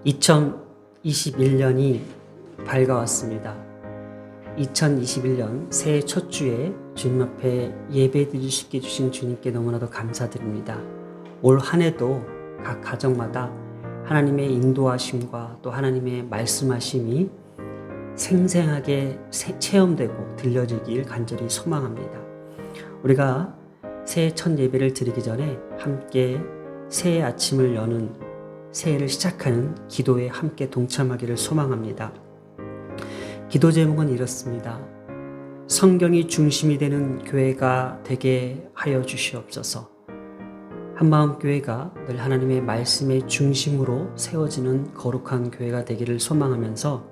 2021년이 밝아왔습니다. 2021년 새해 첫 주에 주님 앞에 예배 드릴 수 있게 주신 주님께 너무나도 감사드립니다. 올 한 해도 각 가정마다 하나님의 인도하심과 또 하나님의 말씀하심이 생생하게 체험되고 들려지길 간절히 소망합니다. 우리가 새해 첫 예배를 드리기 전에 함께 새해 아침을 여는 새해를 시작하는 기도에 함께 동참하기를 소망합니다. 기도 제목은 이렇습니다. 성경이 중심이 되는 교회가 되게 하여 주시옵소서. 한마음 교회가 늘 하나님의 말씀의 중심으로 세워지는 거룩한 교회가 되기를 소망하면서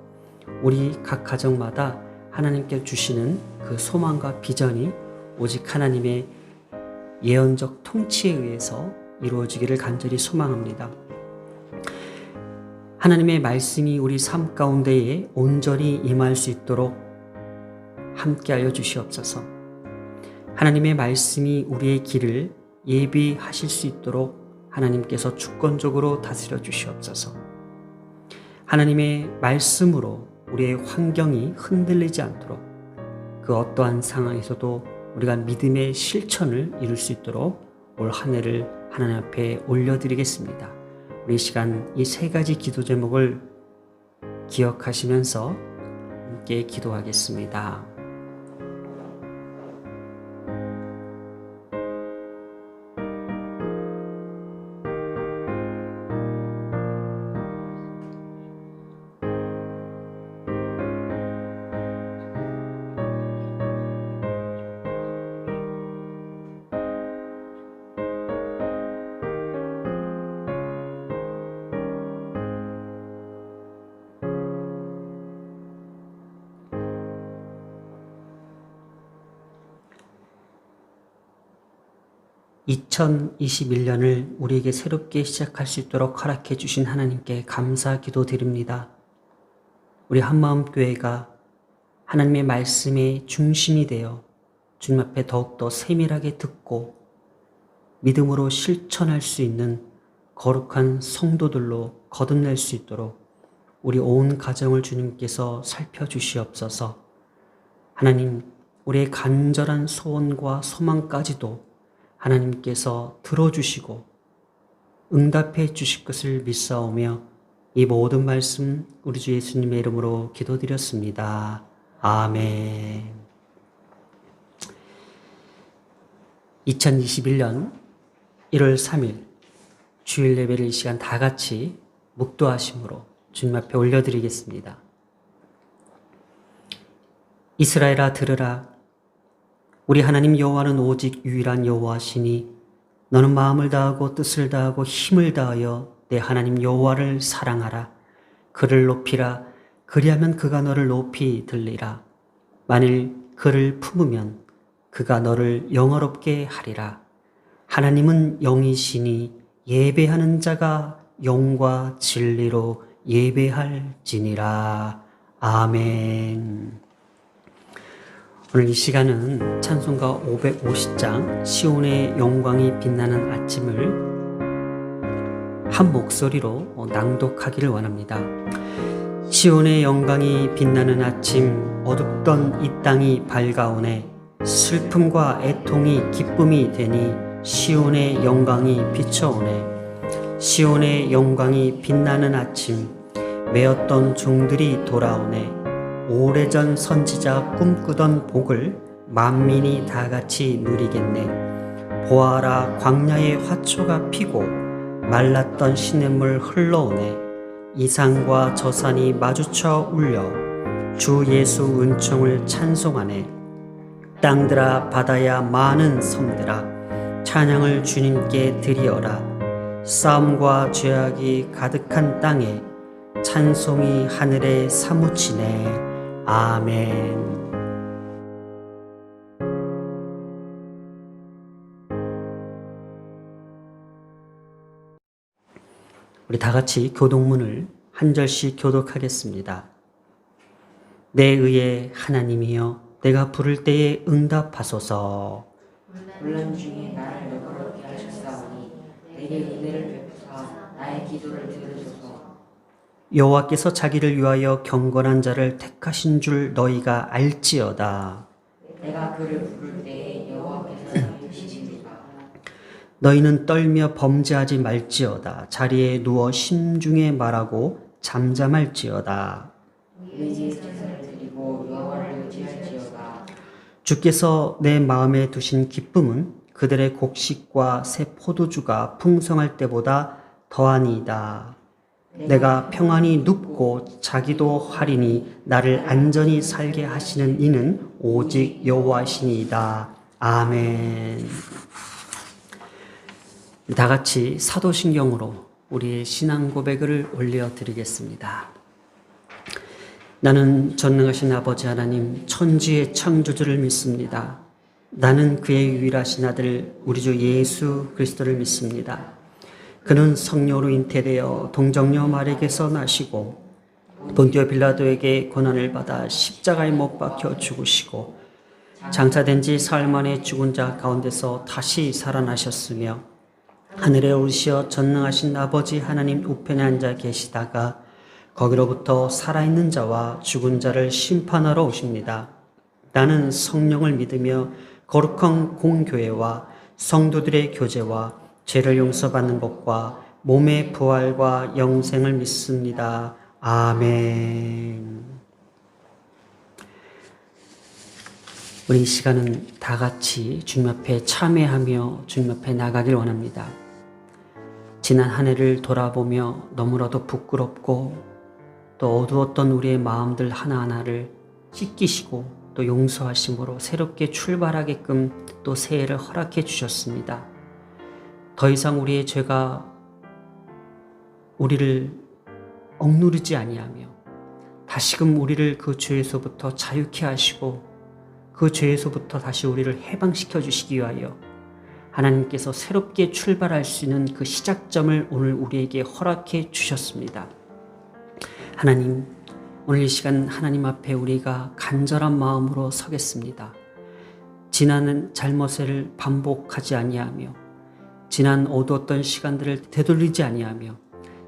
우리 각 가정마다 하나님께 주시는 그 소망과 비전이 오직 하나님의 예언적 통치에 의해서 이루어지기를 간절히 소망합니다. 하나님의 말씀이 우리 삶 가운데에 온전히 임할 수 있도록 함께 하여 주시옵소서. 하나님의 말씀이 우리의 길을 예비하실 수 있도록 하나님께서 주권적으로 다스려 주시옵소서. 하나님의 말씀으로 우리의 환경이 흔들리지 않도록 그 어떠한 상황에서도 우리가 믿음의 실천을 이룰 수 있도록 올 한 해를 하나님 앞에 올려드리겠습니다. 우리 시간 이 세 가지 기도 제목을 기억하시면서 함께 기도하겠습니다. (2021년을) 우리에게 새롭게 시작할 수 있도록 허락해 주신 하나님께 감사 기도드립니다. 우리 한마음 교회가 하나님의 말씀의 중심이 되어 주님 앞에 더욱더 세밀하게 듣고 믿음으로 실천할 수 있는 거룩한 성도들로 거듭날 수 있도록 우리 온 가정을 주님께서 살펴주시옵소서. 하나님, 우리의 간절한 소원과 소망까지도 하나님께서 들어주시고 응답해 주실 것을 믿사오며 이 모든 말씀 우리 주 예수님의 이름으로 기도드렸습니다. 아멘. 2021년 1월 3일 주일 예배를 이 시간 다 같이 묵도하심으로 주님 앞에 올려드리겠습니다. 이스라엘아 들으라. 우리 하나님 여호와는 오직 유일한 여호와시니 너는 마음을 다하고 뜻을 다하고 힘을 다하여 내 하나님 여호와를 사랑하라. 그를 높이라. 그리하면 그가 너를 높이 들리라. 만일 그를 품으면 그가 너를 영화롭게 하리라. 하나님은 영이시니 예배하는 자가 영과 진리로 예배할지니라. 아멘. 오늘 이 시간은 찬송가 550장 시온의 영광이 빛나는 아침을 한 목소리로 낭독하기를 원합니다. 시온의 영광이 빛나는 아침, 어둡던 이 땅이 밝아오네. 슬픔과 애통이 기쁨이 되니 시온의 영광이 비춰오네. 시온의 영광이 빛나는 아침, 메었던 종들이 돌아오네. 오래전 선지자 꿈꾸던 복을 만민이 다 같이 누리겠네. 보아라, 광야의 화초가 피고 말랐던 시냇물 흘러오네. 이 산과 저 산이 마주쳐 울려 주 예수 은총을 찬송하네. 땅들아 바다야 많은 섬들아 찬양을 주님께 드리어라. 싸움과 죄악이 가득한 땅에 찬송이 하늘에 사무치네. 아멘. 우리 다 같이 교독문을 한 절씩 교독하겠습니다. 내 의의 하나님이여, 내가 부를 때에 응답하소서. 혼란 중에 나를 너그럽게 하셨사오니 내게 은혜를 베푸사 나의 기도를 들으소서. 여호와께서 자기를 위하여 경건한 자를 택하신 줄 너희가 알지어다. 내가 그를 부를 때 여호와께서 들으시리라. 너희는 떨며 범죄하지 말지어다. 자리에 누워 심중에 말하고 잠잠할지어다. 의지의 제사를 드리고 여호와를 의지할지어다. 주께서 내 마음에 두신 기쁨은 그들의 곡식과 새 포도주가 풍성할 때보다 더하니이다. 내가 평안히 눕고 자기도 하리니 나를 안전히 살게 하시는 이는 오직 여호와시니이다. 아멘. 다 같이 사도신경으로 우리의 신앙 고백을 올려드리겠습니다. 나는 전능하신 아버지 하나님 천지의 창조주를 믿습니다. 나는 그의 유일하신 아들 우리 주 예수 그리스도를 믿습니다. 그는 성령으로 잉태되어 동정녀 마리에게서 나시고 본디오 빌라도에게 고난을 받아 십자가에 못 박혀 죽으시고 장사된 지 사흘 만에 죽은 자 가운데서 다시 살아나셨으며 하늘에 오르시어 전능하신 아버지 하나님 우편에 앉아 계시다가 거기로부터 살아있는 자와 죽은 자를 심판하러 오십니다. 나는 성령을 믿으며 거룩한 공교회와 성도들의 교제와 죄를 용서받는 것과 몸의 부활과 영생을 믿습니다. 아멘. 우리 이 시간은 다 같이 주님 앞에 참회하며 주님 앞에 나가길 원합니다. 지난 한 해를 돌아보며 너무나도 부끄럽고 또 어두웠던 우리의 마음들 하나하나를 씻기시고 또 용서하심으로 새롭게 출발하게끔 또 새해를 허락해 주셨습니다. 더 이상 우리의 죄가 우리를 억누르지 아니하며 다시금 우리를 그 죄에서부터 자유케 하시고 그 죄에서부터 다시 우리를 해방시켜 주시기 위하여 하나님께서 새롭게 출발할 수 있는 그 시작점을 오늘 우리에게 허락해 주셨습니다. 하나님, 오늘 이 시간 하나님 앞에 우리가 간절한 마음으로 서겠습니다. 지난 잘못을 반복하지 아니하며 지난 어두웠던 시간들을 되돌리지 아니하며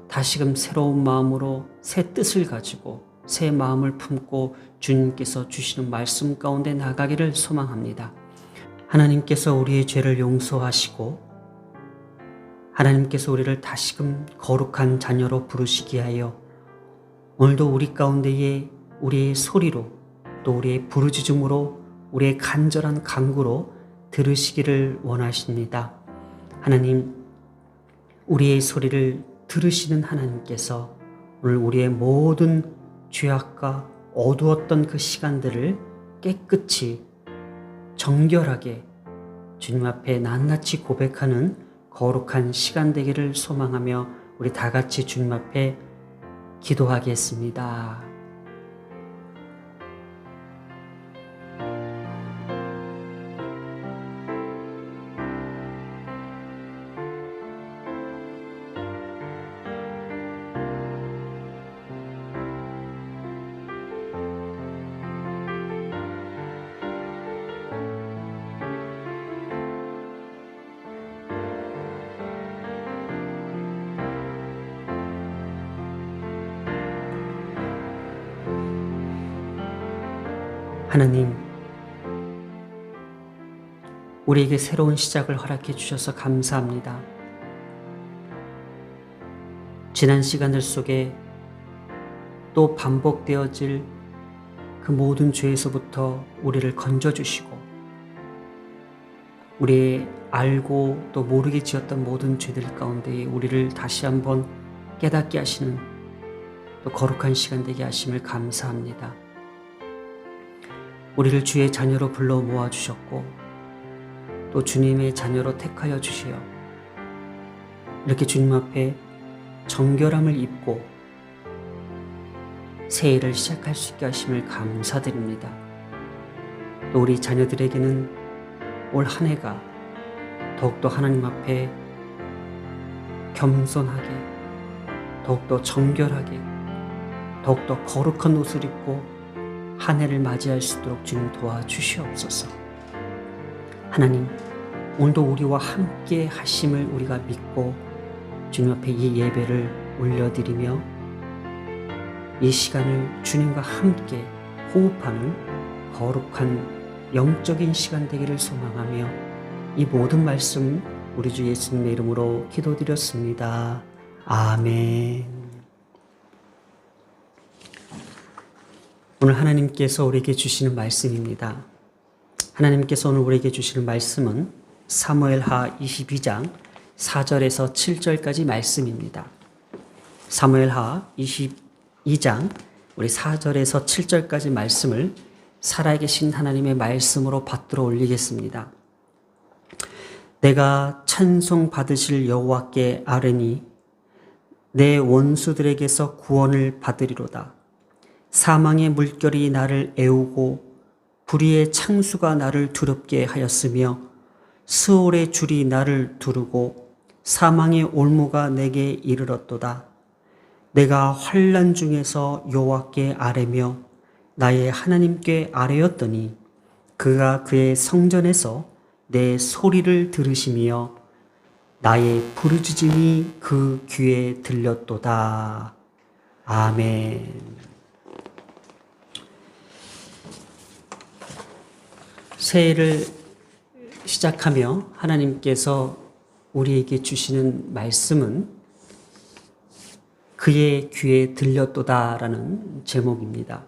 다시금 새로운 마음으로 새 뜻을 가지고 새 마음을 품고 주님께서 주시는 말씀 가운데 나가기를 소망합니다. 하나님께서 우리의 죄를 용서하시고 하나님께서 우리를 다시금 거룩한 자녀로 부르시기 하여 오늘도 우리 가운데에 우리의 소리로 또 우리의 부르짖음으로 우리의 간절한 간구로 들으시기를 원하십니다. 하나님, 우리의 소리를 들으시는 하나님께서 오늘 우리의 모든 죄악과 어두웠던 그 시간들을 깨끗이 정결하게 주님 앞에 낱낱이 고백하는 거룩한 시간 되기를 소망하며 우리 다 같이 주님 앞에 기도하겠습니다. 하나님, 우리에게 새로운 시작을 허락해 주셔서 감사합니다. 지난 시간들 속에 또 반복되어질 그 모든 죄에서부터 우리를 건져주시고 우리의 알고 또 모르게 지었던 모든 죄들 가운데 우리를 다시 한번 깨닫게 하시는 또 거룩한 시간 되게 하심을 감사합니다. 우리를 주의 자녀로 불러 모아주셨고 또 주님의 자녀로 택하여 주시어 이렇게 주님 앞에 정결함을 입고 새해를 시작할 수 있게 하심을 감사드립니다. 또 우리 자녀들에게는 올 한 해가 더욱더 하나님 앞에 겸손하게 더욱더 정결하게 더욱더 거룩한 옷을 입고 한 해를 맞이할 수 있도록 주님 도와주시옵소서. 하나님, 오늘도 우리와 함께 하심을 우리가 믿고 주님 앞에 이 예배를 올려드리며 이 시간을 주님과 함께 호흡하는 거룩한 영적인 시간 되기를 소망하며 이 모든 말씀 우리 주 예수님의 이름으로 기도드렸습니다. 아멘. 오늘 하나님께서 우리에게 주시는 말씀입니다. 하나님께서 오늘 우리에게 주시는 말씀은 사무엘하 22장 4절에서 7절까지 말씀입니다. 사무엘하 22장 우리 4절에서 7절까지 말씀을 살아계신 하나님의 말씀으로 받들어 올리겠습니다. 내가 찬송 받으실 여호와께 아뢰니 내 원수들에게서 구원을 받으리로다. 사망의 물결이 나를 애우고 불의의 창수가 나를 두렵게 하였으며 스올의 줄이 나를 두르고 사망의 올무가 내게 이르렀도다. 내가 환난 중에서 여호와께 아뢰며 나의 하나님께 아뢰었더니 그가 그의 성전에서 내 소리를 들으시며 나의 부르짖음이 그 귀에 들렸도다. 아멘. 새해를 시작하며 하나님께서 우리에게 주시는 말씀은 그의 귀에 들렸도다라는 제목입니다.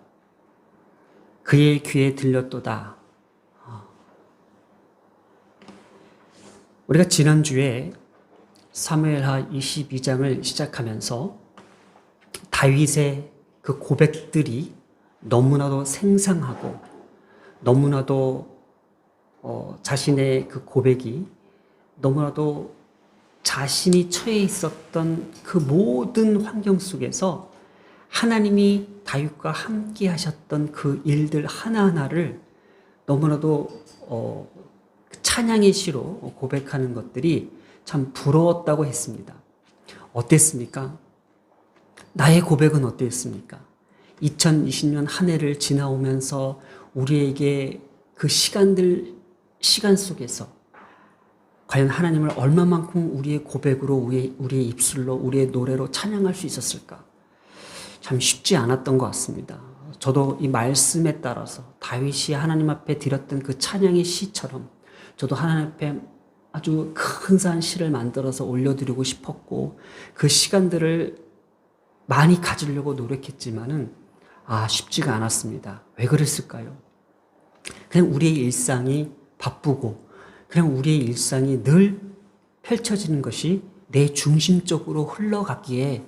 그의 귀에 들렸도다. 우리가 지난주에 사무엘하 22장을 시작하면서 다윗의 그 고백들이 너무나도 생생하고 너무나도 자신의 그 고백이 너무나도 자신이 처해 있었던 그 모든 환경 속에서 하나님이 다윗과 함께 하셨던 그 일들 하나하나를 너무나도 찬양의 시로 고백하는 것들이 참 부러웠다고 했습니다. 어땠습니까? 나의 고백은 어땠습니까? 2020년 한 해를 지나오면서 우리에게 그 시간 속에서 과연 하나님을 얼마만큼 우리의 고백으로 우리의 입술로 우리의 노래로 찬양할 수 있었을까? 참 쉽지 않았던 것 같습니다. 저도 이 말씀에 따라서 다윗이 하나님 앞에 드렸던 그 찬양의 시처럼 저도 하나님 앞에 아주 근사한 시를 만들어서 올려드리고 싶었고 그 시간들을 많이 가지려고 노력했지만은 쉽지가 않았습니다. 왜 그랬을까요? 그냥 우리의 일상이 바쁘고 그냥 우리의 일상이 늘 펼쳐지는 것이 내 중심적으로 흘러가기에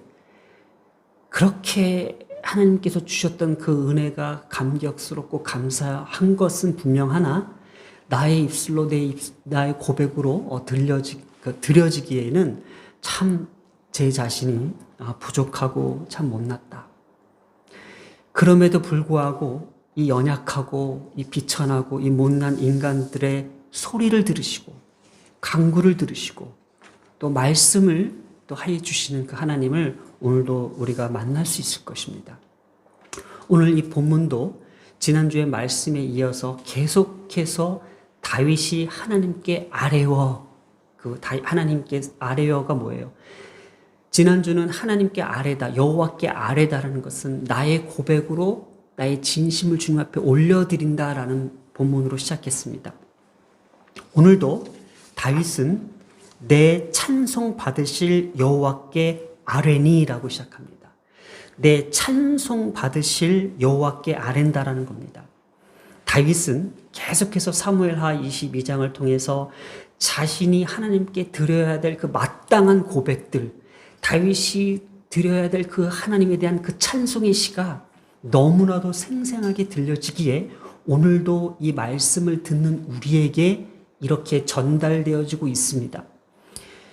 그렇게 하나님께서 주셨던 그 은혜가 감격스럽고 감사한 것은 분명하나 나의 입술로 나의 고백으로 드려지기에는 참 제 자신이 부족하고 참 못났다. 그럼에도 불구하고 이 연약하고 이 비천하고 이 못난 인간들의 소리를 들으시고 간구를 들으시고 또 말씀을 또 하여 주시는 그 하나님을 오늘도 우리가 만날 수 있을 것입니다. 오늘 이 본문도 지난주의 말씀에 이어서 계속해서 다윗이 하나님께 아뢰어, 하나님께 아뢰어가 뭐예요? 지난주는 하나님께 아뢰다, 여호와께 아뢰다라는 것은 나의 고백으로 나의 진심을 주님 앞에 올려드린다라는 본문으로 시작했습니다. 오늘도 다윗은 내 찬송 받으실 여호와께 아뢰니라고 시작합니다. 내 찬송 받으실 여호와께 아뢰다라는 겁니다. 다윗은 계속해서 사무엘하 22장을 통해서 자신이 하나님께 드려야 될 그 마땅한 고백들, 다윗이 드려야 될 그 하나님에 대한 그 찬송의 시가 너무나도 생생하게 들려지기에 오늘도 이 말씀을 듣는 우리에게 이렇게 전달되어지고 있습니다.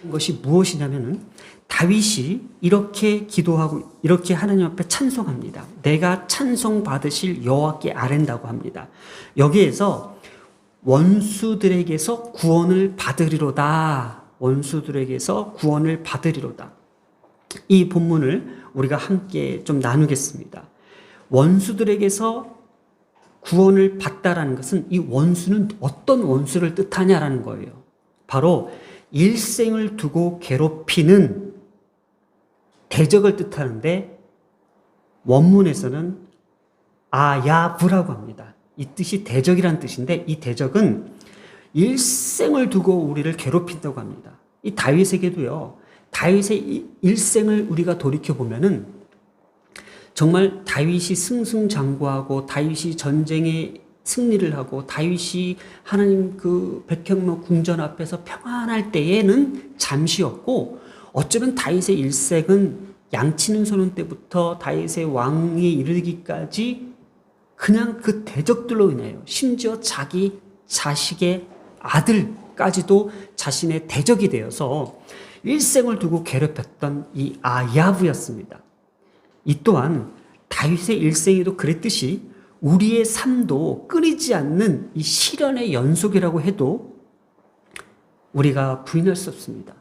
이것이 무엇이냐면은 다윗이 이렇게 기도하고 이렇게 하나님 앞에 찬송합니다. 내가 찬송 받으실 여호와께 아뢰다고 합니다. 여기에서 원수들에게서 구원을 받으리로다. 원수들에게서 구원을 받으리로다. 이 본문을 우리가 함께 좀 나누겠습니다. 원수들에게서 구원을 받다라는 것은 이 원수는 어떤 원수를 뜻하냐라는 거예요. 바로 일생을 두고 괴롭히는 대적을 뜻하는데 원문에서는 아야브라고 합니다. 이 뜻이 대적이라는 뜻인데 이 대적은 일생을 두고 우리를 괴롭힌다고 합니다. 이 다윗에게도요. 다윗의 일생을 우리가 돌이켜 보면은 정말 다윗이 승승장구하고 다윗이 전쟁에 승리를 하고 다윗이 하나님 그 백향로 궁전 앞에서 평안할 때에는 잠시였고 어쩌면 다윗의 일생은 양치는 소년 때부터 다윗의 왕에 이르기까지 그냥 그 대적들로 인해요. 심지어 자기 자식의 아들까지도 자신의 대적이 되어서 일생을 두고 괴롭혔던 이 아야브였습니다. 이 또한 다윗의 일생에도 그랬듯이 우리의 삶도 끊이지 않는 이 시련의 연속이라고 해도 우리가 부인할 수 없습니다.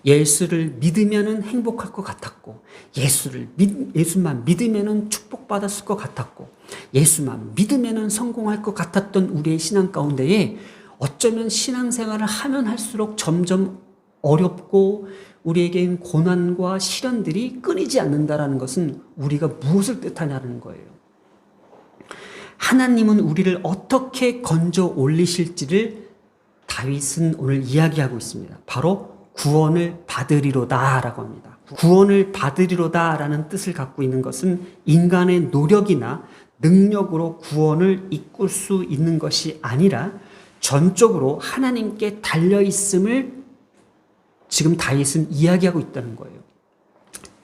예수를 믿으면은 행복할 것 같았고, 예수만 믿으면은 축복받았을 것 같았고, 예수만 믿으면은 성공할 것 같았던 우리의 신앙 가운데에 어쩌면 신앙생활을 하면 할수록 점점 어렵고 우리에겐 고난과 시련들이 끊이지 않는다라는 것은 우리가 무엇을 뜻하냐는 거예요. 하나님은 우리를 어떻게 건져 올리실지를 다윗은 오늘 이야기하고 있습니다. 바로 구원을 받으리로다라고 합니다. 구원을 받으리로다라는 뜻을 갖고 있는 것은 인간의 노력이나 능력으로 구원을 이끌 수 있는 것이 아니라 전적으로 하나님께 달려있음을 지금 다윗은 이야기하고 있다는 거예요.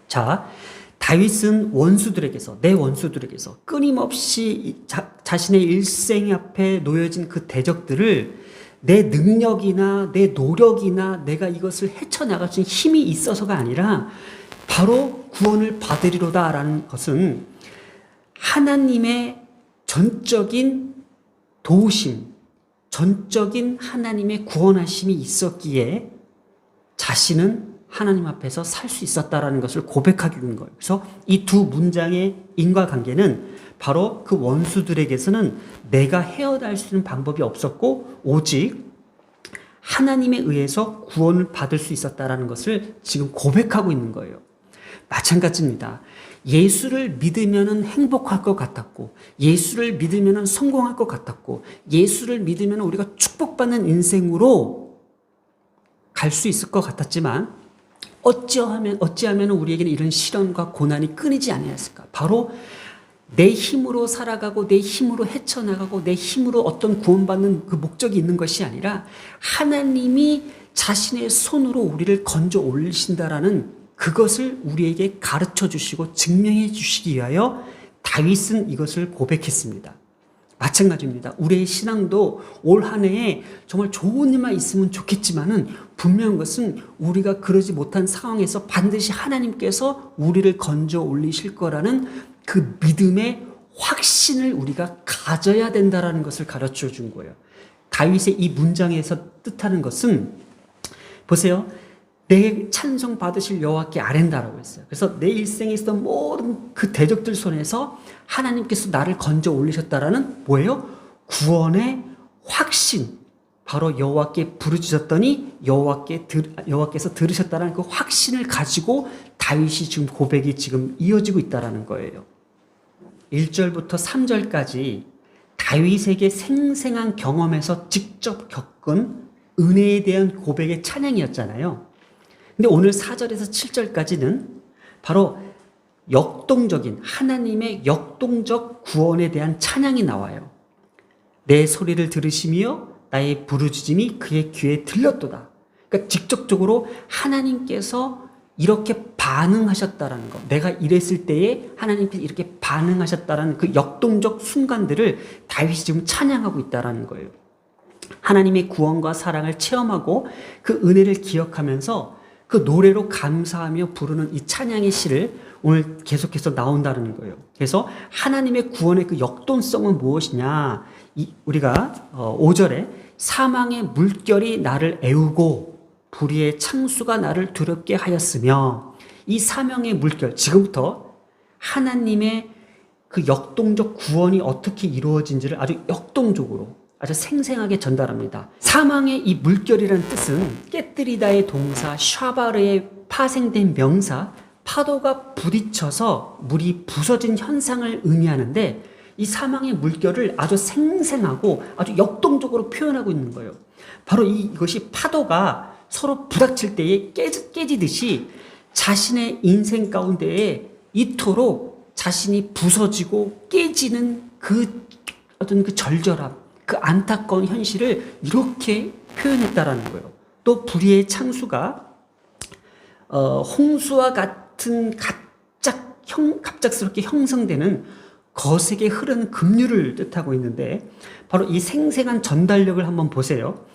자, 다윗은 원수들에게서, 내 원수들에게서 끊임없이 자신의 일생 앞에 놓여진 그 대적들을 내 능력이나 내 노력이나 내가 이것을 헤쳐나갈 수 있는 힘이 있어서가 아니라 바로 구원을 받으리로다라는 것은 하나님의 전적인 도우심, 전적인 하나님의 구원하심이 있었기에 자신은 하나님 앞에서 살 수 있었다라는 것을 고백하게 된 거예요. 그래서 이 두 문장의 인과관계는 바로 그 원수들에게서는 내가 헤어날 수 있는 방법이 없었고 오직 하나님에 의해서 구원을 받을 수 있었다라는 것을 지금 고백하고 있는 거예요. 마찬가지입니다. 예수를 믿으면 행복할 것 같았고 예수를 믿으면 성공할 것 같았고 예수를 믿으면 우리가 축복받는 인생으로 갈 수 있을 것 같았지만 어찌하면 우리에게는 이런 시련과 고난이 끊이지 아니했을까? 바로 내 힘으로 살아가고 내 힘으로 헤쳐나가고 내 힘으로 어떤 구원받는 그 목적이 있는 것이 아니라 하나님이 자신의 손으로 우리를 건져 올리신다라는 그것을 우리에게 가르쳐 주시고 증명해 주시기 위하여 다윗은 이것을 고백했습니다. 마찬가지입니다. 우리의 신앙도 올 한 해에 정말 좋은 일만 있으면 좋겠지만은 분명한 것은 우리가 그러지 못한 상황에서 반드시 하나님께서 우리를 건져 올리실 거라는 그 믿음의 확신을 우리가 가져야 된다라는 것을 가르쳐 준 거예요. 다윗의 이 문장에서 뜻하는 것은 보세요. 내 찬송 받으실 여호와께 아랜다라고 했어요. 그래서 내 일생에 있었던 모든 그 대적들 손에서 하나님께서 나를 건져 올리셨다라는 뭐예요? 구원의 확신. 바로 여호와께 부르짖었더니 여호와께서 들으셨다라는 그 확신을 가지고 다윗이 지금 고백이 지금 이어지고 있다라는 거예요. 1절부터 3절까지 다윗에게 생생한 경험에서 직접 겪은 은혜에 대한 고백의 찬양이었잖아요. 근데 오늘 4절에서 7절까지는 바로 역동적인 하나님의 역동적 구원에 대한 찬양이 나와요. 내 소리를 들으시며 나의 부르짖음이 그의 귀에 들렸도다. 그러니까 직접적으로 하나님께서 이렇게 반응하셨다라는 것. 내가 이랬을 때에 하나님께서 이렇게 반응하셨다라는 그 역동적 순간들을 다윗이 지금 찬양하고 있다라는 거예요. 하나님의 구원과 사랑을 체험하고 그 은혜를 기억하면서 그 노래로 감사하며 부르는 이 찬양의 시를 오늘 계속해서 나온다는 거예요. 그래서 하나님의 구원의 그 역동성은 무엇이냐? 우리가 5절에 사망의 물결이 나를 애우고 불의의 창수가 나를 두렵게 하였으며 이 사망의 물결, 지금부터 하나님의 그 역동적 구원이 어떻게 이루어진지를 아주 역동적으로 아주 생생하게 전달합니다. 사망의 이 물결이라는 뜻은 깨뜨리다의 동사 샤바르에 파생된 명사 파도가 부딪혀서 물이 부서진 현상을 의미하는데 이 사망의 물결을 아주 생생하고 아주 역동적으로 표현하고 있는 거예요. 바로 이것이 파도가 서로 부닥칠 때에 깨지듯이 자신의 인생 가운데에 이토록 자신이 부서지고 깨지는 그 어떤 그 절절함, 그 안타까운 현실을 이렇게 표현했다라는 거예요. 또 불의의 창수가 홍수와 같은 갑작스럽게 형성되는 거세게 흐르는 급류를 뜻하고 있는데 바로 이 생생한 전달력을 한번 보세요.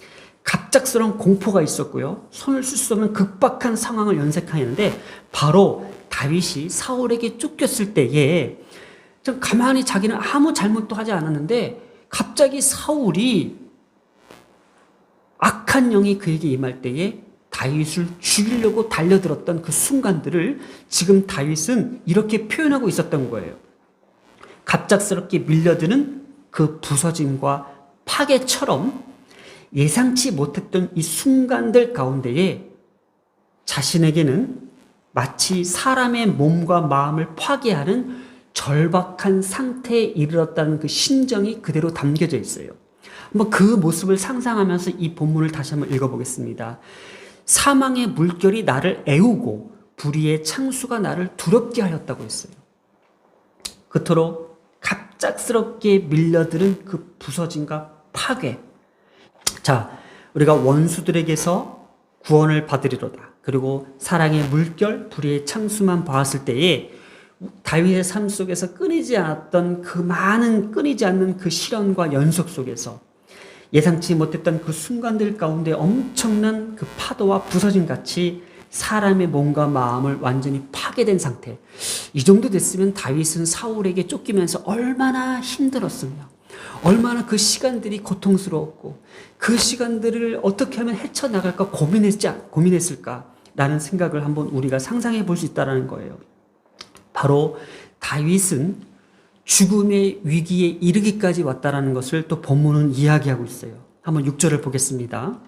갑작스러운 공포가 있었고요. 손을 쓸 수 없는 급박한 상황을 연색하였는데 바로 다윗이 사울에게 쫓겼을 때에 좀 가만히 자기는 아무 잘못도 하지 않았는데 갑자기 사울이 악한 영이 그에게 임할 때에 다윗을 죽이려고 달려들었던 그 순간들을 지금 다윗은 이렇게 표현하고 있었던 거예요. 갑작스럽게 밀려드는 그 부서짐과 파괴처럼 예상치 못했던 이 순간들 가운데에 자신에게는 마치 사람의 몸과 마음을 파괴하는 절박한 상태에 이르렀다는 그 심정이 그대로 담겨져 있어요. 한번 그 모습을 상상하면서 이 본문을 다시 한번 읽어보겠습니다. 사망의 물결이 나를 애우고 불의의 창수가 나를 두렵게 하였다고 했어요. 그토록 갑작스럽게 밀려드는 그 부서짐과 파괴. 자, 우리가 원수들에게서 구원을 받으리로다. 그리고 사랑의 물결, 불의의 창수만 보았을 때에 다윗의 삶 속에서 끊이지 않았던 그 많은 끊이지 않는 그 시련과 연속 속에서 예상치 못했던 그 순간들 가운데 엄청난 그 파도와 부서짐 같이 사람의 몸과 마음을 완전히 파괴된 상태. 이 정도 됐으면 다윗은 사울에게 쫓기면서 얼마나 힘들었으며 얼마나 그 시간들이 고통스러웠고 그 시간들을 어떻게 하면 헤쳐나갈까 고민했을까라는 생각을 한번 우리가 상상해 볼 수 있다는 거예요. 바로 다윗은 죽음의 위기에 이르기까지 왔다라는 것을 또 본문은 이야기하고 있어요. 한번 6절을 보겠습니다.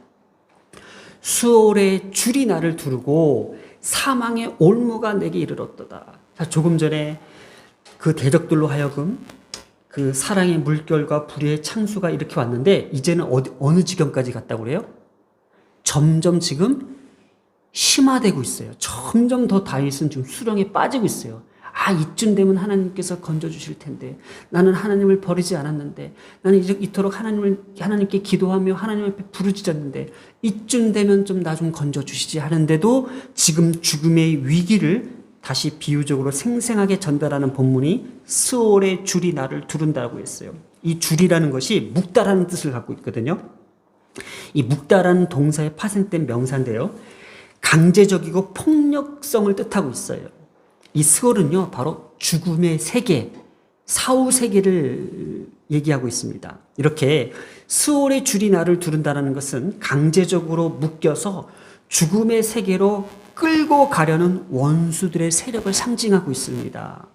수월의 줄이 나를 두르고 사망의 올무가 내게 이르렀도다. 자, 조금 전에 그 대적들로 하여금 그 사랑의 물결과 불의의 창수가 이렇게 왔는데 이제는 어느 지경까지 갔다고 그래요? 점점 지금 심화되고 있어요. 점점 더 다윗은 지금 수렁에 빠지고 있어요. 아, 이쯤 되면 하나님께서 건져주실 텐데 나는 하나님을 버리지 않았는데 나는 이토록 하나님께 기도하며 하나님 앞에 부르짖었는데 이쯤 되면 좀 나 좀 건져주시지 하는데도 지금 죽음의 위기를 다시 비유적으로 생생하게 전달하는 본문이 스올의 줄이 나를 두른다고 했어요. 이 줄이라는 것이 묵다라는 뜻을 갖고 있거든요. 이 묵다라는 동사의 파생된 명사인데요. 강제적이고 폭력성을 뜻하고 있어요. 이 스올은요, 바로 죽음의 세계, 사후 세계를 얘기하고 있습니다. 이렇게 스올의 줄이 나를 두른다는 것은 강제적으로 묶여서 죽음의 세계로 끌고 가려는 원수들의 세력을 상징하고 있습니다.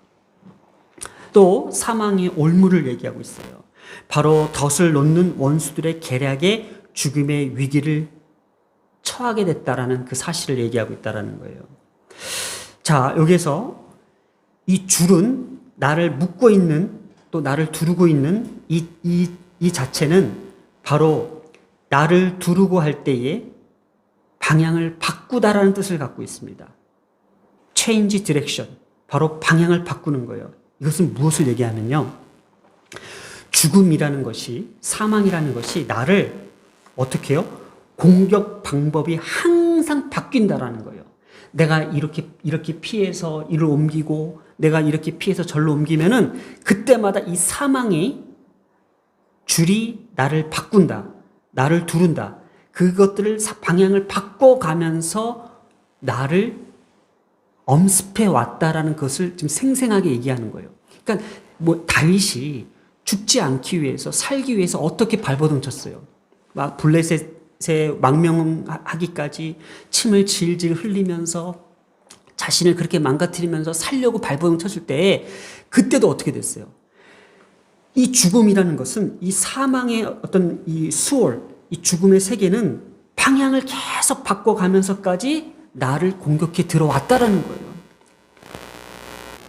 또 사망의 올무를 얘기하고 있어요. 바로 덫을 놓는 원수들의 계략에 죽음의 위기를 처하게 됐다라는 그 사실을 얘기하고 있다라는 거예요. 자, 여기서 이 줄은 나를 묶고 있는 또 나를 두르고 있는 이 자체는 바로 나를 두르고 할 때에 방향을 바꾸다라는 뜻을 갖고 있습니다. change direction. 바로 방향을 바꾸는 거예요. 이것은 무엇을 얘기하면요. 죽음이라는 것이, 사망이라는 것이 나를 어떻게 해요? 공격 방법이 항상 바뀐다라는 거예요. 내가 이렇게 피해서 이를 옮기고 내가 이렇게 피해서 절로 옮기면은 그때마다 이 사망이 줄이 나를 바꾼다. 나를 두른다. 그것들을 방향을 바꿔가면서 나를 엄습해 왔다라는 것을 지금 생생하게 얘기하는 거예요. 그러니까 뭐 다윗이 죽지 않기 위해서 살기 위해서 어떻게 발버둥 쳤어요. 막 블레셋에 망명하기까지 침을 질질 흘리면서 자신을 그렇게 망가뜨리면서 살려고 발버둥 쳤을 때 그때도 어떻게 됐어요? 이 죽음이라는 것은 이 사망의 어떤 이 수월, 이 죽음의 세계는 방향을 계속 바꿔가면서까지 나를 공격해 들어왔다라는 거예요.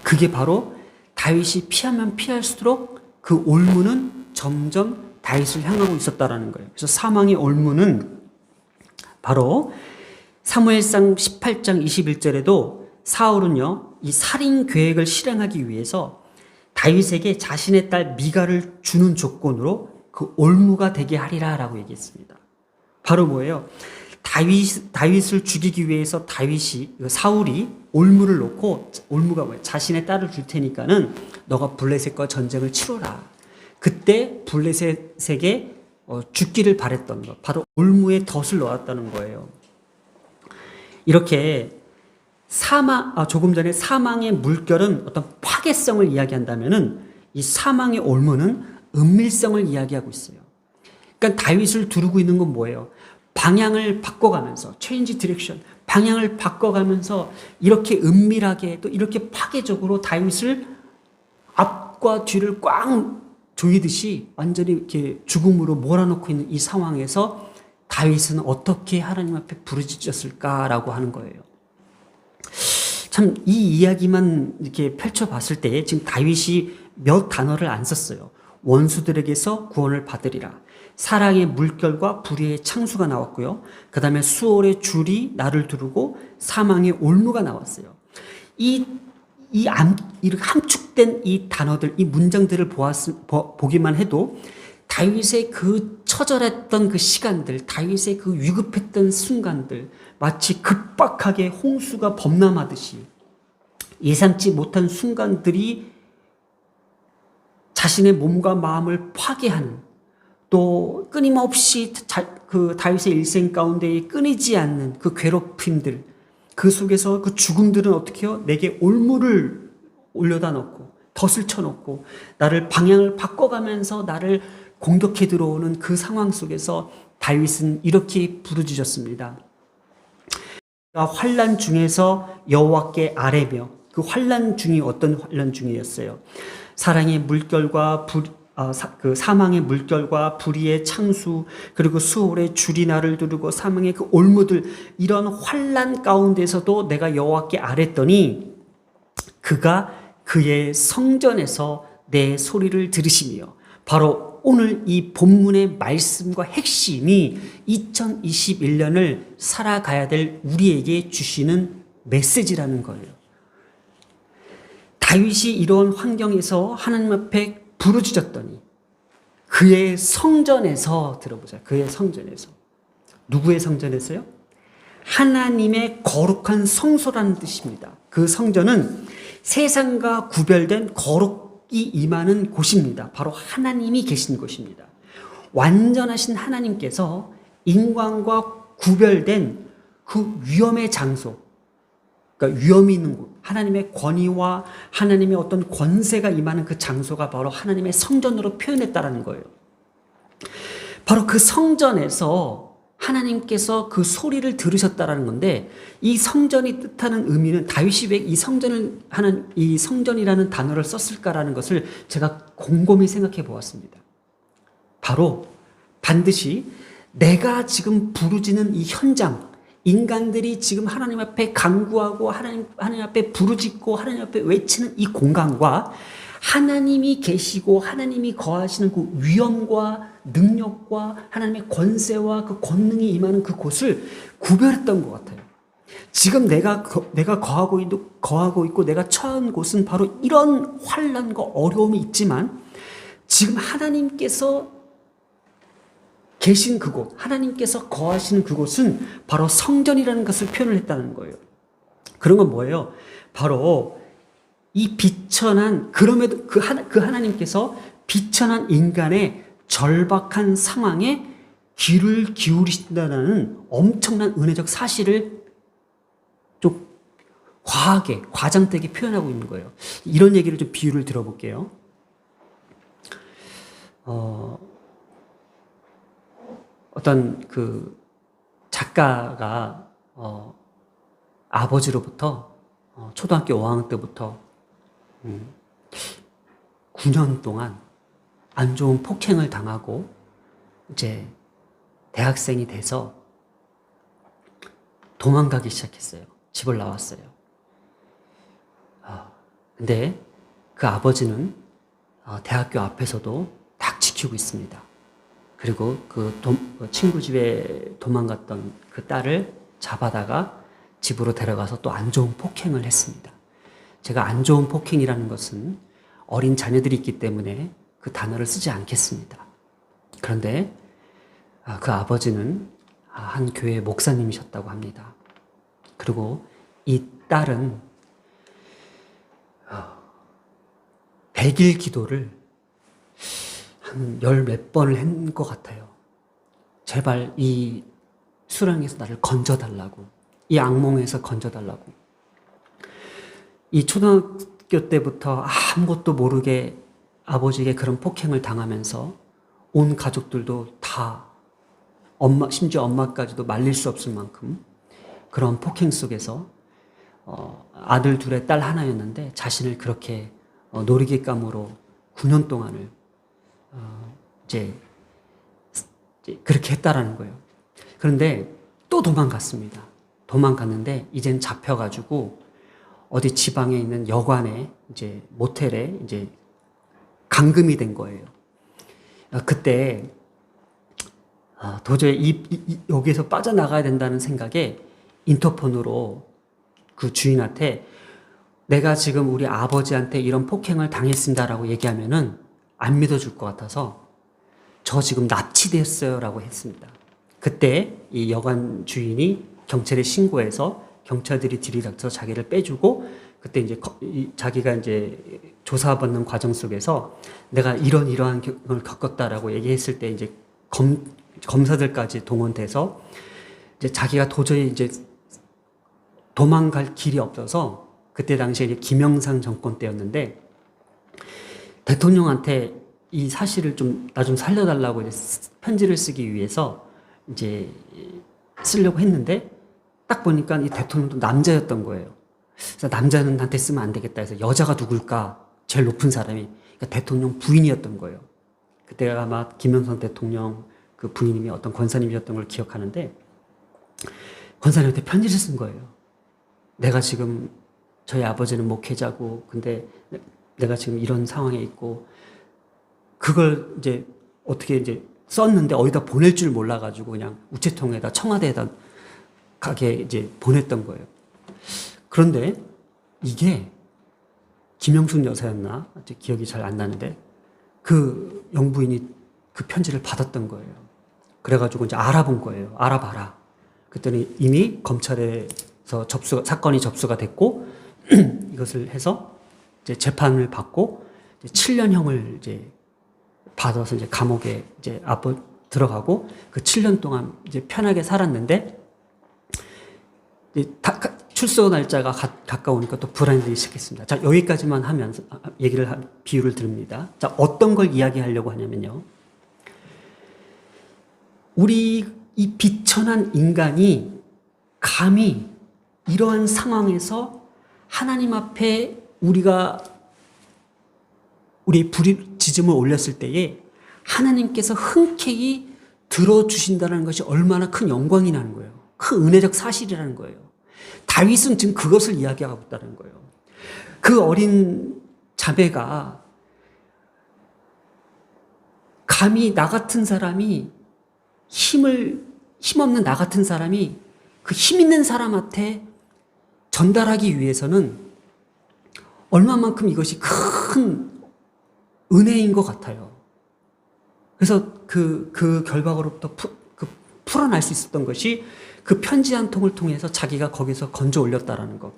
그게 바로 다윗이 피하면 피할수록 그 올무는 점점 다윗을 향하고 있었다라는 거예요. 그래서 사망의 올무는 바로 사무엘상 18장 21절에도 사울은요, 이 살인 계획을 실행하기 위해서 다윗에게 자신의 딸 미가를 주는 조건으로 그 올무가 되게 하리라라고 얘기했습니다. 바로 뭐예요? 다윗을 죽이기 위해서 사울이 올무를 놓고, 올무가 뭐예요? 자신의 딸을 줄 테니까는 너가 블레셋과 전쟁을 치러라. 그때 블레셋에게 죽기를 바랬던 것, 바로 올무에 덫을 놓았다는 거예요. 이렇게 조금 전에 사망의 물결은 어떤 파괴성을 이야기한다면은 이 사망의 올무는 은밀성을 이야기하고 있어요. 그러니까 다윗을 두르고 있는 건 뭐예요? 방향을 바꿔가면서, change direction, 방향을 바꿔가면서 이렇게 은밀하게 또 이렇게 파괴적으로 다윗을 앞과 뒤를 꽉 조이듯이 완전히 이렇게 죽음으로 몰아넣고 있는 이 상황에서 다윗은 어떻게 하나님 앞에 부르짖었을까라고 하는 거예요. 참 이 이야기만 이렇게 펼쳐봤을 때 지금 다윗이 몇 단어를 안 썼어요. 원수들에게서 구원을 받으리라. 사랑의 물결과 불의의 창수가 나왔고요. 그 다음에 수월의 줄이 나를 두르고 사망의 올무가 나왔어요. 이렇게 함축된 이 단어들, 이 문장들을 보기만 해도 다윗의 그 처절했던 그 시간들, 다윗의 그 위급했던 순간들, 마치 급박하게 홍수가 범람하듯이 예상치 못한 순간들이 자신의 몸과 마음을 파괴하는, 또 끊임없이 그 다윗의 일생 가운데 끊이지 않는 그 괴롭힘들, 그 속에서 그 죽음들은 어떻게 해요? 내게 올무를 올려다 놓고 덫을 쳐놓고 나를 방향을 바꿔가면서 나를 공격해 들어오는 그 상황 속에서 다윗은 이렇게 부르짖었습니다. 환난 중에서 여호와께 아뢰며, 그 환난 중이 어떤 환난 중이었어요? 사랑의 물결과 그 사망의 물결과 불의의 창수, 그리고 수월의 줄이 나를 두르고 사망의 그 올무들, 이런 환난 가운데서도 내가 여호와께 아뢰더니 그가 그의 성전에서 내 소리를 들으시며, 바로 오늘 이 본문의 말씀과 핵심이 2021년을 살아가야 될 우리에게 주시는 메시지라는 거예요. 다윗이 이런 환경에서 하나님 앞에 부르짖었더니 그의 성전에서, 들어보자. 그의 성전에서. 누구의 성전에서요? 하나님의 거룩한 성소라는 뜻입니다. 그 성전은 세상과 구별된 거룩이 임하는 곳입니다. 바로 하나님이 계신 곳입니다. 완전하신 하나님께서 인간과 구별된 그 위엄의 장소, 그러니까 위엄이 있는 곳, 하나님의 권위와 하나님의 어떤 권세가 임하는 그 장소가 바로 하나님의 성전으로 표현했다라는 거예요. 바로 그 성전에서 하나님께서 그 소리를 들으셨다라는 건데, 이 성전이 뜻하는 의미는 다윗이 왜 이 성전이라는 단어를 썼을까라는 것을 제가 곰곰이 생각해 보았습니다. 바로 반드시 내가 지금 부르짖는 이 현장, 인간들이 지금 하나님 앞에 간구하고 하나님 앞에 부르짖고 하나님 앞에 외치는 이 공간과 하나님이 계시고 하나님이 거하시는 그 위엄과 능력과 하나님의 권세와 그 권능이 임하는 그 곳을 구별했던 것 같아요. 지금 내가 거하고 있고 내가 처한 곳은 바로 이런 환난과 어려움이 있지만, 지금 하나님께서 계신 그곳, 하나님께서 거하시는 그곳은 바로 성전이라는 것을 표현을 했다는 거예요. 그런 건 뭐예요? 바로 이 비천한, 그럼에도 그 하나님께서 비천한 인간의 절박한 상황에 귀를 기울이신다는 엄청난 은혜적 사실을 좀 과하게, 과장되게 표현하고 있는 거예요. 이런 얘기를 좀 비유를 들어볼게요. 어떤 그 작가가 아버지로부터 초등학교 5학년 때부터 9년 동안 안 좋은 폭행을 당하고 이제 대학생이 돼서 도망가기 시작했어요. 집을 나왔어요. 근데 그 아버지는 대학교 앞에서도 딱 지키고 있습니다. 그리고 그 친구 집에 도망갔던 그 딸을 잡아다가 집으로 데려가서 또 안 좋은 폭행을 했습니다. 제가 안 좋은 폭행이라는 것은 어린 자녀들이 있기 때문에 그 단어를 쓰지 않겠습니다. 그런데 그 아버지는 한 교회 목사님이셨다고 합니다. 그리고 이 딸은 100일 기도를 한 열 몇 번을 한 것 같아요. 제발 이 수랑에서 나를 건져달라고, 이 악몽에서 건져달라고. 이 초등학교 때부터 아무것도 모르게 아버지에게 그런 폭행을 당하면서 온 가족들도 다 심지어 엄마까지도 말릴 수 없을 만큼 그런 폭행 속에서 아들 둘에 딸 하나였는데 자신을 그렇게 놀이기감으로 9년 동안을 이제 그렇게 했다라는 거예요. 그런데 또 도망갔습니다. 도망갔는데 이젠 잡혀가지고 어디 지방에 있는 여관에 이제 모텔에 이제 감금이 된 거예요. 그때 도저히 여기에서 빠져나가야 된다는 생각에 인터폰으로 그 주인한테 내가 지금 우리 아버지한테 이런 폭행을 당했습니다라고 얘기하면은 안 믿어줄 것 같아서 저 지금 납치됐어요 라고 했습니다. 그때 이 여관 주인이 경찰에 신고해서 경찰들이 들이닥쳐 자기를 빼주고 그때 이제 자기가 이제 조사받는 과정 속에서 내가 이러한 경험을 겪었다라고 얘기했을 때 이제 검사들까지 동원돼서 이제 자기가 도저히 이제 도망갈 길이 없어서 그때 당시에 이제 김영삼 정권 때였는데 대통령한테 이 사실을 나 좀 살려달라고 이제 편지를 쓰기 위해서 이제 쓰려고 했는데 딱 보니까 이 대통령도 남자였던 거예요. 그래서 남자는 나한테 쓰면 안 되겠다 해서 여자가 누굴까? 제일 높은 사람이 그러니까 대통령 부인이었던 거예요. 그때가 아마 김영삼 대통령 그 부인님이 어떤 권사님이셨던 걸 기억하는데 권사님한테 편지를 쓴 거예요. 내가 지금 저희 아버지는 목회자고 근데 내가 지금 이런 상황에 있고 그걸 이제 어떻게 이제 썼는데 어디다 보낼 줄 몰라가지고 그냥 우체통에다 청와대에다 가게 이제 보냈던 거예요. 그런데 이게 김영순 여사였나? 기억이 잘 안 나는데 그 영부인이 그 편지를 받았던 거예요. 그래가지고 이제 알아본 거예요. 알아봐라. 그랬더니 이미 검찰에서 사건이 접수가 됐고 이것을 해서 이제 재판을 받고 이제 7년형을 이제 받아서 이제 감옥에 이제 들어가고 그 7년 동안 이제 편하게 살았는데 이제 출소 날짜가 가까우니까 또 불안이 되기 시작했습니다. 자, 여기까지만 하면서 비유를 드립니다. 자, 어떤 걸 이야기하려고 하냐면요. 우리 이 비천한 인간이 감히 이러한 상황에서 하나님 앞에 우리 부르짖음을 올렸을 때에 하나님께서 흔쾌히 들어주신다는 것이 얼마나 큰 영광이라는 거예요. 큰 은혜적 사실이라는 거예요. 다윗은 지금 그것을 이야기하고 있다는 거예요. 그 어린 자매가 감히 나 같은 사람이 힘없는 나 같은 사람이 그 힘 있는 사람한테 전달하기 위해서는 얼마만큼 이것이 큰 은혜인 것 같아요. 그래서 그 결박으로부터 풀어날 수 있었던 것이 그 편지 한 통을 통해서 자기가 거기서 건져 올렸다라는 것.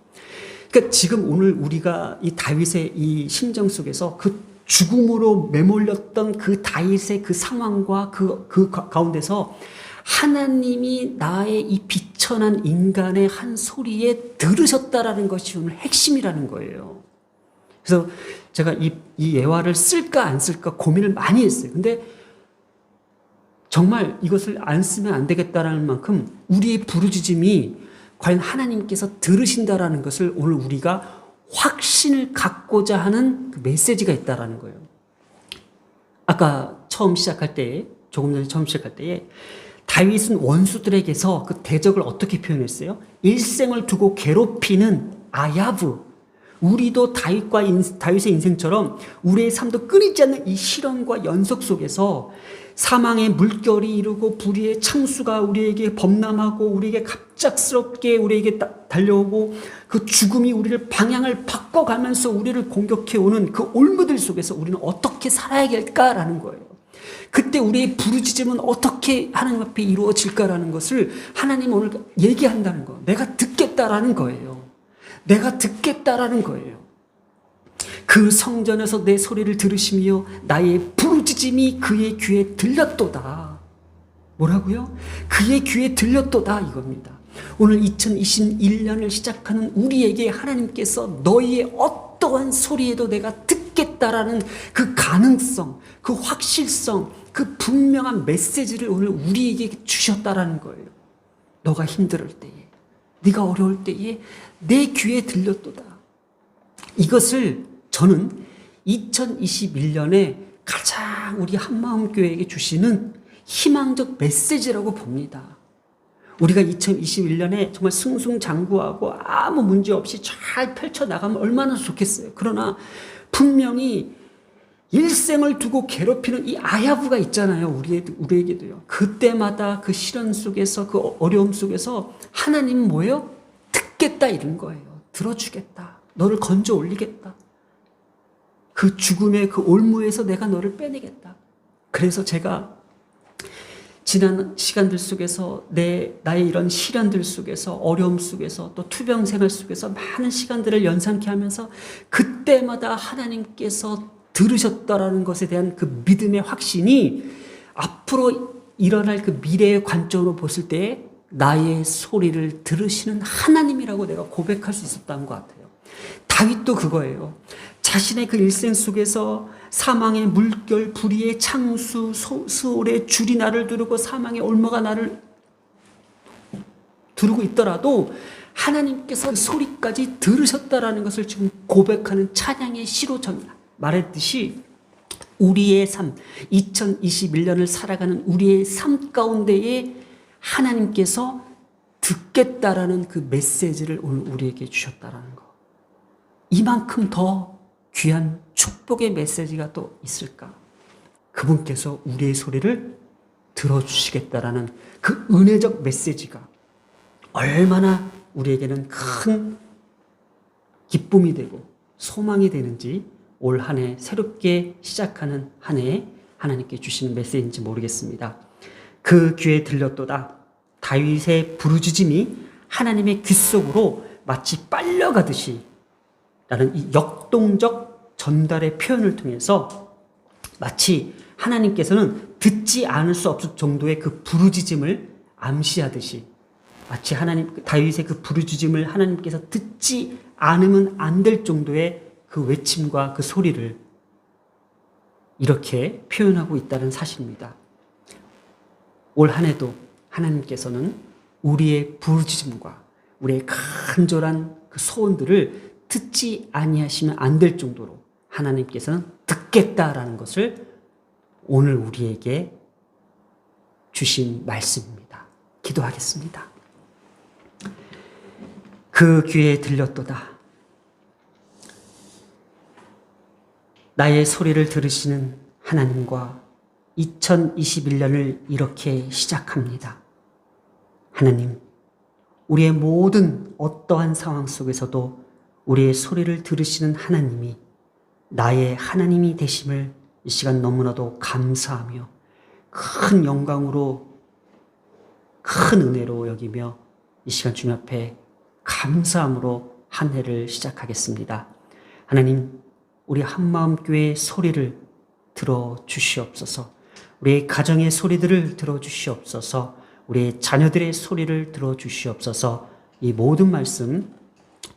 그러니까 지금 오늘 우리가 이 다윗의 이 심정 속에서 그 죽음으로 매몰렸던 그 다윗의 그 상황과 그 가운데서 하나님이 나의 이 비천한 인간의 한 소리에 들으셨다라는 것이 오늘 핵심이라는 거예요. 그래서 제가 이 예화를 쓸까 안 쓸까 고민을 많이 했어요. 근데 정말 이것을 안 쓰면 안 되겠다라는 만큼 우리의 부르짖음이 과연 하나님께서 들으신다라는 것을 오늘 우리가 확신을 갖고자 하는 그 메시지가 있다라는 거예요. 아까 조금 전에 처음 시작할 때에 다윗은 원수들에게서 그 대적을 어떻게 표현했어요? 일생을 두고 괴롭히는 아야브, 우리도 다윗의 인생처럼 우리의 삶도 끊이지 않는 이 시련과 연속 속에서 사망의 물결이 이르고 불의의 창수가 우리에게 범람하고 우리에게 갑작스럽게 우리에게 달려오고 그 죽음이 우리를 방향을 바꿔가면서 우리를 공격해오는 그 올무들 속에서 우리는 어떻게 살아야 될까라는 거예요. 그때 우리의 부르짖음은 어떻게 하나님 앞에 이루어질까라는 것을 하나님 오늘 얘기한다는 거. 내가 듣겠다라는 거예요. 내가 듣겠다라는 거예요. 그 성전에서 내 소리를 들으시며 나의 부르짖음이 그의 귀에 들렸도다. 뭐라고요? 그의 귀에 들렸도다 이겁니다. 오늘 2021년을 시작하는 우리에게 하나님께서 너희의 어떠한 소리에도 내가 듣겠다라는 그 가능성, 그 확실성, 그 분명한 메시지를 오늘 우리에게 주셨다라는 거예요. 너가 힘들 때에, 네가 어려울 때에 내 귀에 들렸도다. 이것을 저는 2021년에 가장 우리 한마음교회에게 주시는 희망적 메시지라고 봅니다. 우리가 2021년에 정말 승승장구하고 아무 문제 없이 잘 펼쳐나가면 얼마나 좋겠어요. 그러나 분명히 일생을 두고 괴롭히는 이 아야부가 있잖아요. 우리에게도요. 그때마다 그 시련 속에서 그 어려움 속에서 하나님 뭐예요? 듣겠다 이런 거예요. 들어주겠다. 너를 건져 올리겠다. 그 죽음의 그 올무에서 내가 너를 빼내겠다. 그래서 제가 지난 시간들 속에서 나의 이런 시련들 속에서 어려움 속에서 또 투병 생활 속에서 많은 시간들을 연상케 하면서 그때마다 하나님께서 들으셨다라는 것에 대한 그 믿음의 확신이 앞으로 일어날 그 미래의 관점으로 봤을 때 나의 소리를 들으시는 하나님이라고 내가 고백할 수 있었던 것 같아요. 다윗도 그거예요. 자신의 그 일생 속에서 사망의 물결, 불의의 창수, 수월의 줄이 나를 두르고 사망의 올무가 나를 두르고 있더라도 하나님께서 그 소리까지 들으셨다라는 것을 지금 고백하는 찬양의 시로 말했듯이 우리의 삶, 2021년을 살아가는 우리의 삶 가운데에 하나님께서 듣겠다라는 그 메시지를 오늘 우리에게 주셨다라는 거. 이만큼 더 귀한 축복의 메시지가 또 있을까? 그분께서 우리의 소리를 들어주시겠다라는 그 은혜적 메시지가 얼마나 우리에게는 큰 기쁨이 되고 소망이 되는지 올 한 해 새롭게 시작하는 한 해에 하나님께 주시는 메시지인지 모르겠습니다. 그 귀에 들렸도다. 다윗의 부르짖음이 하나님의 귀 속으로 마치 빨려가듯이 라는 이 역동적 전달의 표현을 통해서 마치 하나님께서는 듣지 않을 수 없을 정도의 그 부르짖음을 암시하듯이 마치 다윗의 그 부르짖음을 하나님께서 듣지 않으면 안 될 정도의 그 외침과 그 소리를 이렇게 표현하고 있다는 사실입니다. 올 한 해도 하나님께서는 우리의 부르짖음과 우리의 간절한 그 소원들을 듣지 아니하시면 안 될 정도로 하나님께서는 듣겠다라는 것을 오늘 우리에게 주신 말씀입니다. 기도하겠습니다. 그 귀에 들렸도다. 나의 소리를 들으시는 하나님과 2021년을 이렇게 시작합니다. 하나님, 우리의 모든 어떠한 상황 속에서도 우리의 소리를 들으시는 하나님이 나의 하나님이 되심을 이 시간 너무나도 감사하며 큰 영광으로 큰 은혜로 여기며 이 시간 주님 앞에 감사함으로 한 해를 시작하겠습니다. 하나님, 우리 한마음교회의 소리를 들어주시옵소서. 우리의 가정의 소리들을 들어주시옵소서. 우리의 자녀들의 소리를 들어주시옵소서. 이 모든 말씀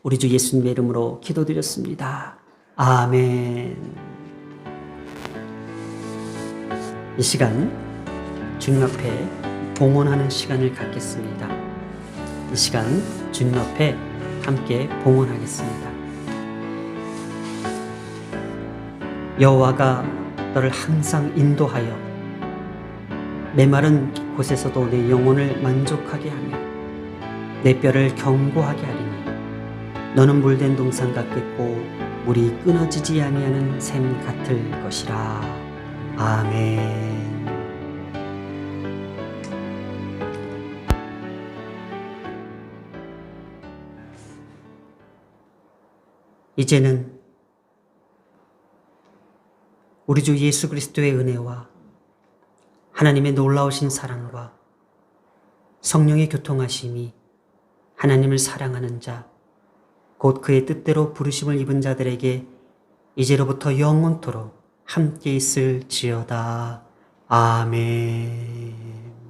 우리 주 예수님의 이름으로 기도드렸습니다. 아멘. 이 시간 주님 앞에 봉헌하는 시간을 갖겠습니다. 이 시간 주님 앞에 함께 봉헌하겠습니다. 여호와가 너를 항상 인도하여 메마른 곳에서도 내 영혼을 만족하게 하며 내 뼈를 견고하게 하리니 너는 물된 동산 같겠고 물이 끊어지지 아니하는 샘 같을 것이라. 아멘. 이제는 우리 주 예수 그리스도의 은혜와 하나님의 놀라우신 사랑과 성령의 교통하심이 하나님을 사랑하는 자, 곧 그의 뜻대로 부르심을 입은 자들에게 이제로부터 영원토록 함께 있을지어다. 아멘.